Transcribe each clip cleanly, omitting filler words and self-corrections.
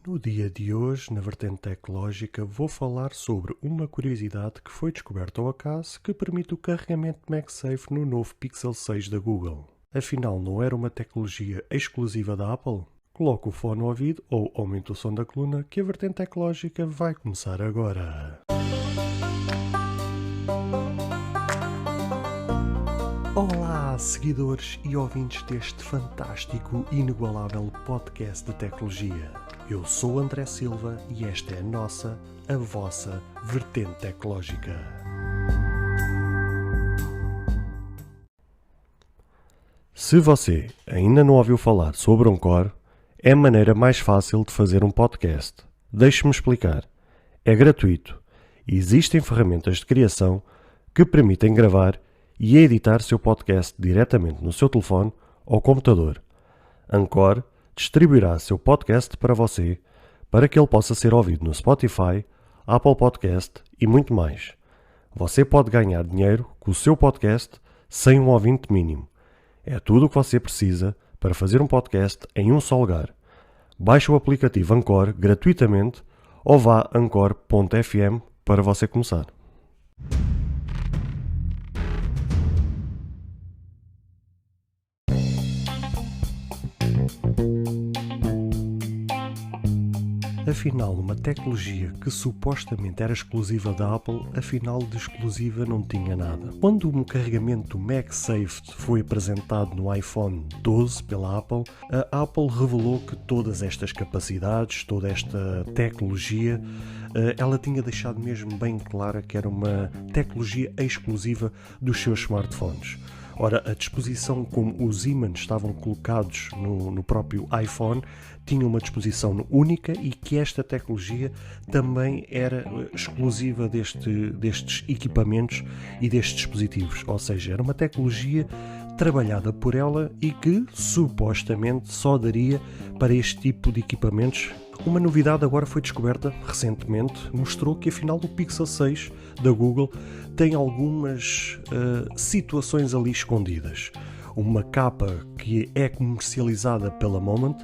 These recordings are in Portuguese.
No dia de hoje, na vertente tecnológica, vou falar sobre uma curiosidade que foi descoberta ao acaso que permite o carregamento de MagSafe no novo Pixel 6 da Google. Afinal, não era uma tecnologia exclusiva da Apple? Coloque o fone no ouvido ou aumente o som da coluna que a vertente tecnológica vai começar agora. Olá, seguidores e ouvintes deste fantástico e inigualável podcast de tecnologia. Eu sou André Silva e esta é a vossa vertente tecnológica. Se você ainda não ouviu falar sobre Anchor, é a maneira mais fácil de fazer um podcast. Deixe-me explicar. É gratuito e existem ferramentas de criação que permitem gravar e editar seu podcast diretamente no seu telefone ou computador. Anchor distribuirá seu podcast para você, para que ele possa ser ouvido no Spotify, Apple Podcast e muito mais. Você pode ganhar dinheiro com o seu podcast sem um ouvinte mínimo. É tudo o que você precisa para fazer um podcast em um só lugar. Baixe o aplicativo Anchor gratuitamente ou vá a anchor.fm para você começar. Afinal, uma tecnologia que supostamente era exclusiva da Apple, afinal de exclusiva não tinha nada. Quando o carregamento do MagSafe foi apresentado no iPhone 12 pela Apple, a Apple revelou que todas estas capacidades, toda esta tecnologia, ela tinha deixado mesmo bem clara que era uma tecnologia exclusiva dos seus smartphones. Ora, a disposição como os ímãs estavam colocados no próprio iPhone tinha uma disposição única e que esta tecnologia também era exclusiva destes equipamentos e destes dispositivos. Ou seja, era uma tecnologia trabalhada por ela e que supostamente só daria para este tipo de equipamentos. Uma novidade agora foi descoberta recentemente, mostrou que afinal o Pixel 6 da Google tem algumas situações ali escondidas. Uma capa que é comercializada pela Moment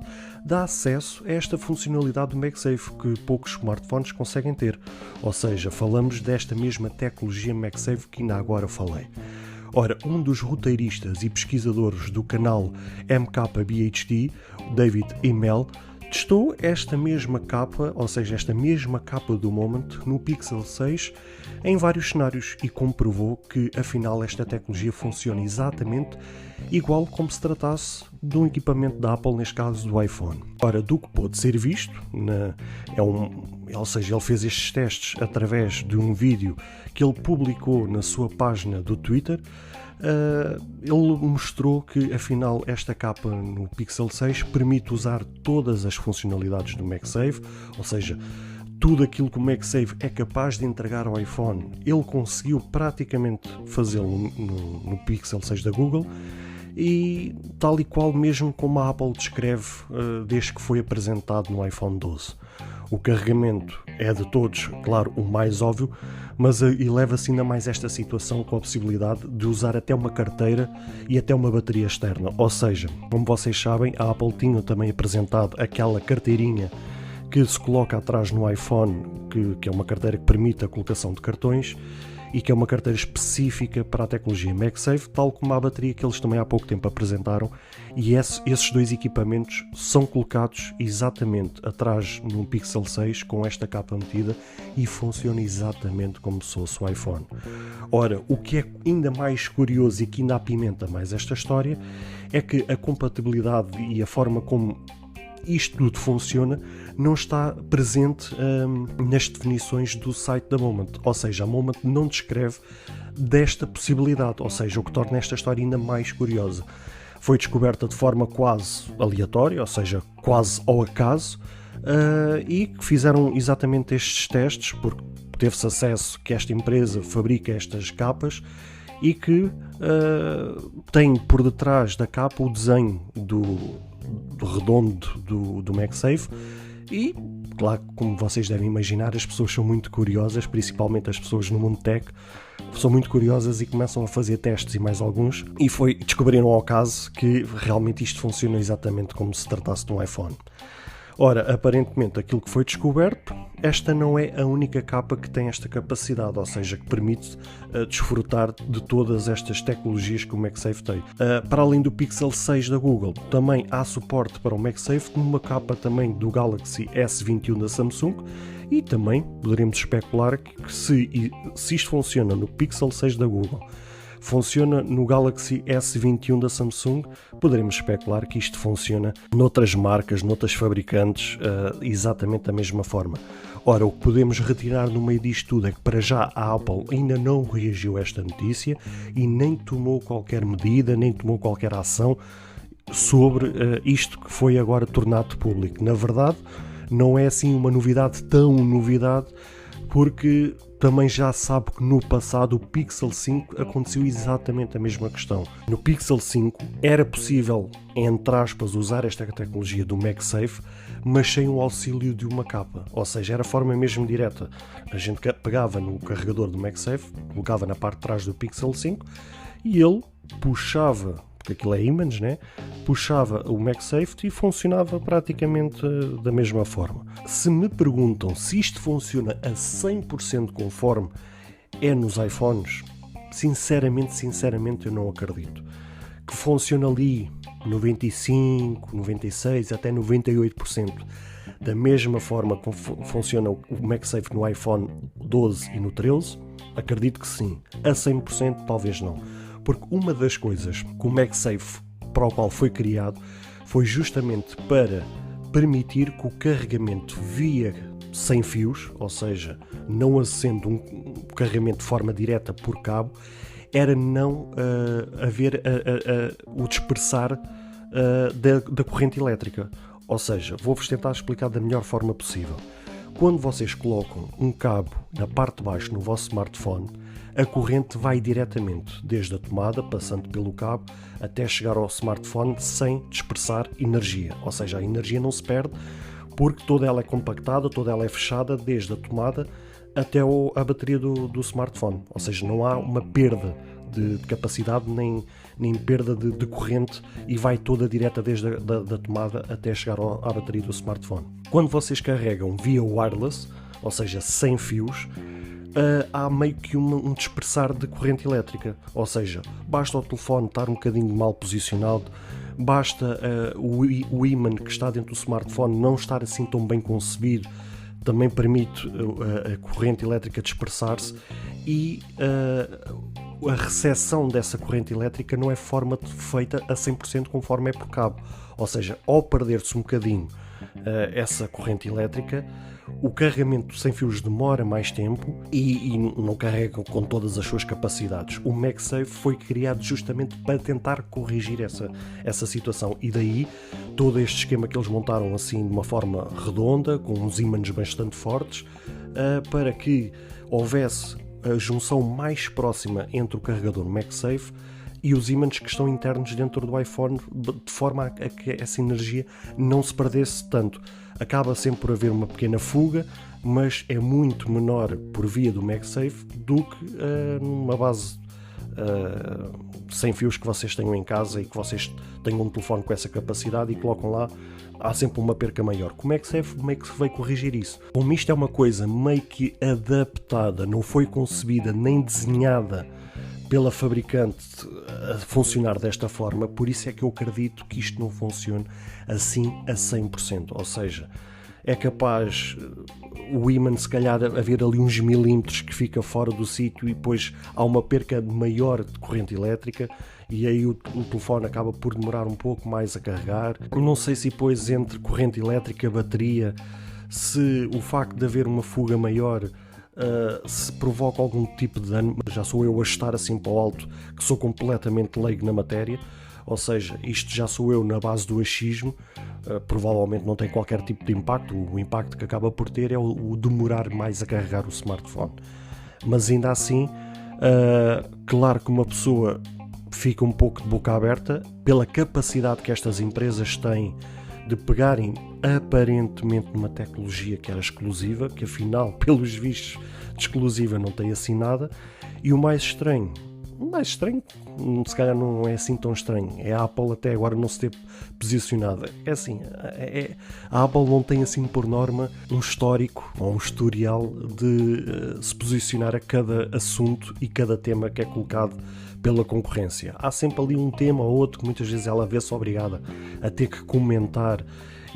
dá acesso a esta funcionalidade do MagSafe que poucos smartphones conseguem ter. Ou seja, falamos desta mesma tecnologia MagSafe que ainda agora falei. Ora, um dos roteiristas e pesquisadores do canal MKBHD, David Imel, testou esta mesma capa, ou seja, esta mesma capa do Moment no Pixel 6 em vários cenários e comprovou que afinal esta tecnologia funciona exatamente igual como se tratasse de um equipamento da Apple, neste caso do iPhone. Ora, do que pôde ser visto, ou seja, ele fez estes testes através de um vídeo que ele publicou na sua página do Twitter. Ele mostrou que afinal esta capa no Pixel 6 permite usar todas as funcionalidades do MagSafe, ou seja, tudo aquilo que o MagSafe é capaz de entregar ao iPhone, ele conseguiu praticamente fazê-lo no Pixel 6 da Google e tal e qual mesmo como a Apple descreve desde que foi apresentado no iPhone 12. O carregamento é de todos, claro, o mais óbvio, mas eleva-se ainda mais esta situação com a possibilidade de usar até uma carteira e até uma bateria externa. Ou seja, como vocês sabem, a Apple tinha também apresentado aquela carteirinha que se coloca atrás no iPhone, que é uma carteira que permite a colocação de cartões e que é uma carteira específica para a tecnologia MagSafe, tal como a bateria que eles também há pouco tempo apresentaram, e esses dois equipamentos são colocados exatamente atrás no Pixel 6 com esta capa metida e funciona exatamente como se fosse o iPhone. Ora, o que é ainda mais curioso e que ainda apimenta mais esta história é que a compatibilidade e a forma como isto tudo funciona não está presente nas definições do site da Moment, ou seja, a Moment não descreve desta possibilidade, ou seja, o que torna esta história ainda mais curiosa. Foi descoberta de forma quase aleatória, ou seja, quase ao acaso, e que fizeram exatamente estes testes, porque teve-se acesso que esta empresa fabrica estas capas e que tem por detrás da capa o desenho do redondo do MagSafe e, claro, como vocês devem imaginar, as pessoas são muito curiosas, principalmente as pessoas no mundo tech, são muito curiosas e começam a fazer testes e mais alguns, e descobriram ao caso que realmente isto funciona exatamente como se tratasse de um iPhone. Ora, aparentemente aquilo que foi descoberto, esta não é a única capa que tem esta capacidade, ou seja, que permite desfrutar de todas estas tecnologias que o MagSafe tem. Para além do Pixel 6 da Google, também há suporte para o MagSafe numa capa também do Galaxy S21 da Samsung, e também poderemos especular que se isto funciona no Pixel 6 da Google, funciona no Galaxy S21 da Samsung, poderemos especular que isto funciona noutras marcas, noutras fabricantes, exatamente da mesma forma. Ora, o que podemos retirar no meio disto tudo é que para já a Apple ainda não reagiu a esta notícia e nem tomou qualquer medida, nem tomou qualquer ação sobre isto que foi agora tornado público. Na verdade, não é assim uma novidade tão novidade, porque também já sabe que no passado o Pixel 5 aconteceu exatamente a mesma questão. No Pixel 5 era possível, entre aspas, usar esta tecnologia do MagSafe, mas sem o auxílio de uma capa, ou seja, era a forma mesmo direta. A gente pegava no carregador do MagSafe, colocava na parte de trás do Pixel 5 e ele puxava, porque aquilo é ímãs, né? Puxava o MagSafe e funcionava praticamente da mesma forma. Se me perguntam se isto funciona a 100% conforme é nos iPhones, sinceramente eu não acredito. Que funciona ali 95%, 96%, até 98%. Da mesma forma que funciona o MagSafe no iPhone 12 e no 13, acredito que sim. A 100% talvez não. Porque uma das coisas que o MagSafe para o qual foi criado foi justamente para permitir que o carregamento via sem fios, ou seja, não sendo um carregamento de forma direta por cabo, era não haver o dispersar da corrente elétrica. Ou seja, vou-vos tentar explicar da melhor forma possível. Quando vocês colocam um cabo na parte de baixo no vosso smartphone, a corrente vai diretamente desde a tomada, passando pelo cabo, até chegar ao smartphone sem dispersar energia. Ou seja, a energia não se perde porque toda ela é compactada, toda ela é fechada desde a tomada até a bateria do smartphone. Ou seja, não há uma perda de capacidade nem perda de corrente e vai toda direta desde a tomada até chegar à bateria do smartphone. Quando vocês carregam via wireless, ou seja, sem fios, há meio que um dispersar de corrente elétrica, ou seja, basta o telefone estar um bocadinho mal posicionado, basta o ímã que está dentro do smartphone não estar assim tão bem concebido, também permite a corrente elétrica dispersar-se e a recepção dessa corrente elétrica não é feita a 100% conforme é por cabo, ou seja, ao perder-se um bocadinho essa corrente elétrica, o carregamento sem fios demora mais tempo e não carrega com todas as suas capacidades. O MagSafe foi criado justamente para tentar corrigir essa situação e daí todo este esquema que eles montaram assim de uma forma redonda, com uns ímãs bastante fortes, para que houvesse a junção mais próxima entre o carregador MagSafe e os ímãs que estão internos dentro do iPhone, de forma a que essa energia não se perdesse tanto. Acaba sempre por haver uma pequena fuga, mas é muito menor por via do MagSafe do que numa base sem fios que vocês tenham em casa e que vocês tenham um telefone com essa capacidade e colocam lá, há sempre uma perca maior. Como é que se veio corrigir isso? Como isto é uma coisa meio que adaptada, não foi concebida nem desenhada pela fabricante a funcionar desta forma, por isso é que eu acredito que isto não funcione assim a 100%, ou seja, é capaz o ímã se calhar haver ali uns milímetros que fica fora do sítio e depois há uma perca maior de corrente elétrica e aí o telefone acaba por demorar um pouco mais a carregar. Não sei se depois entre corrente elétrica e bateria, se o facto de haver uma fuga maior se provoca algum tipo de dano, mas já sou eu a estar assim para o alto, que sou completamente leigo na matéria, ou seja, isto já sou eu na base do achismo, provavelmente não tem qualquer tipo de impacto, o impacto que acaba por ter é o demorar mais a carregar o smartphone. Mas ainda assim, claro que uma pessoa fica um pouco de boca aberta pela capacidade que estas empresas têm de pegarem aparentemente numa tecnologia que era exclusiva, que afinal, pelos vistos, de exclusiva não tem assim nada, e o mais estranho mais estranho, se calhar não é assim tão estranho, é a Apple até agora não se ter posicionado. É assim, a Apple não tem assim por norma um histórico ou um historial de se posicionar a cada assunto e cada tema que é colocado pela concorrência. Há sempre ali um tema ou outro que muitas vezes ela vê-se obrigada a ter que comentar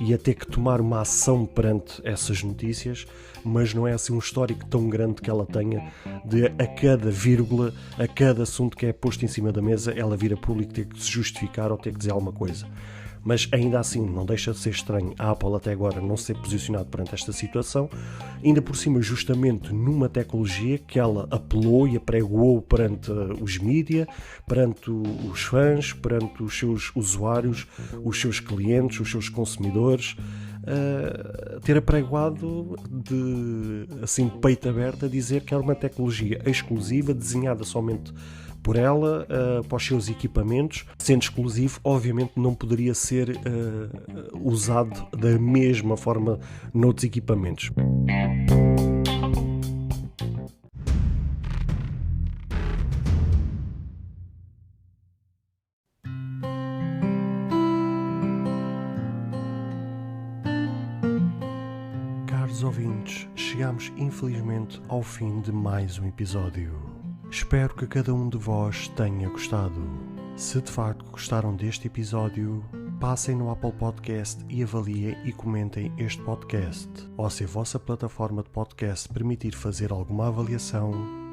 e a ter que tomar uma ação perante essas notícias, mas não é assim um histórico tão grande que ela tenha de a cada vírgula, a cada assunto que é posto em cima da mesa, ela vir a público ter que se justificar ou ter que dizer alguma coisa. Mas ainda assim não deixa de ser estranho a Apple até agora não se ter posicionado perante esta situação, ainda por cima justamente numa tecnologia que ela apelou e apregoou perante os mídia, perante os fãs, perante os seus usuários, os seus clientes, os seus consumidores, ter apregoado de assim peito aberto a dizer que era uma tecnologia exclusiva, desenhada somente por ela, para os seus equipamentos. Sendo exclusivo, obviamente não poderia ser usado da mesma forma noutros equipamentos. Caros ouvintes, chegamos infelizmente ao fim de mais um episódio. Espero que cada um de vós tenha gostado. Se de facto gostaram deste episódio, passem no Apple Podcast e avaliem e comentem este podcast. Ou se a vossa plataforma de podcast permitir fazer alguma avaliação,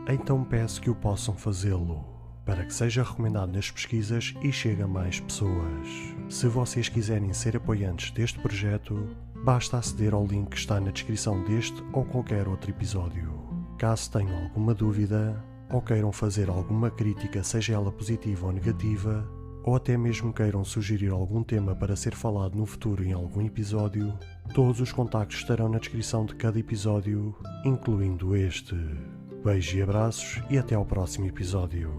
então peço que o possam fazê-lo, para que seja recomendado nas pesquisas e chegue a mais pessoas. Se vocês quiserem ser apoiantes deste projeto, basta aceder ao link que está na descrição deste ou qualquer outro episódio. Caso tenham alguma dúvida, ou queiram fazer alguma crítica, seja ela positiva ou negativa, ou até mesmo queiram sugerir algum tema para ser falado no futuro em algum episódio, todos os contactos estarão na descrição de cada episódio, incluindo este. Beijos e abraços e até ao próximo episódio.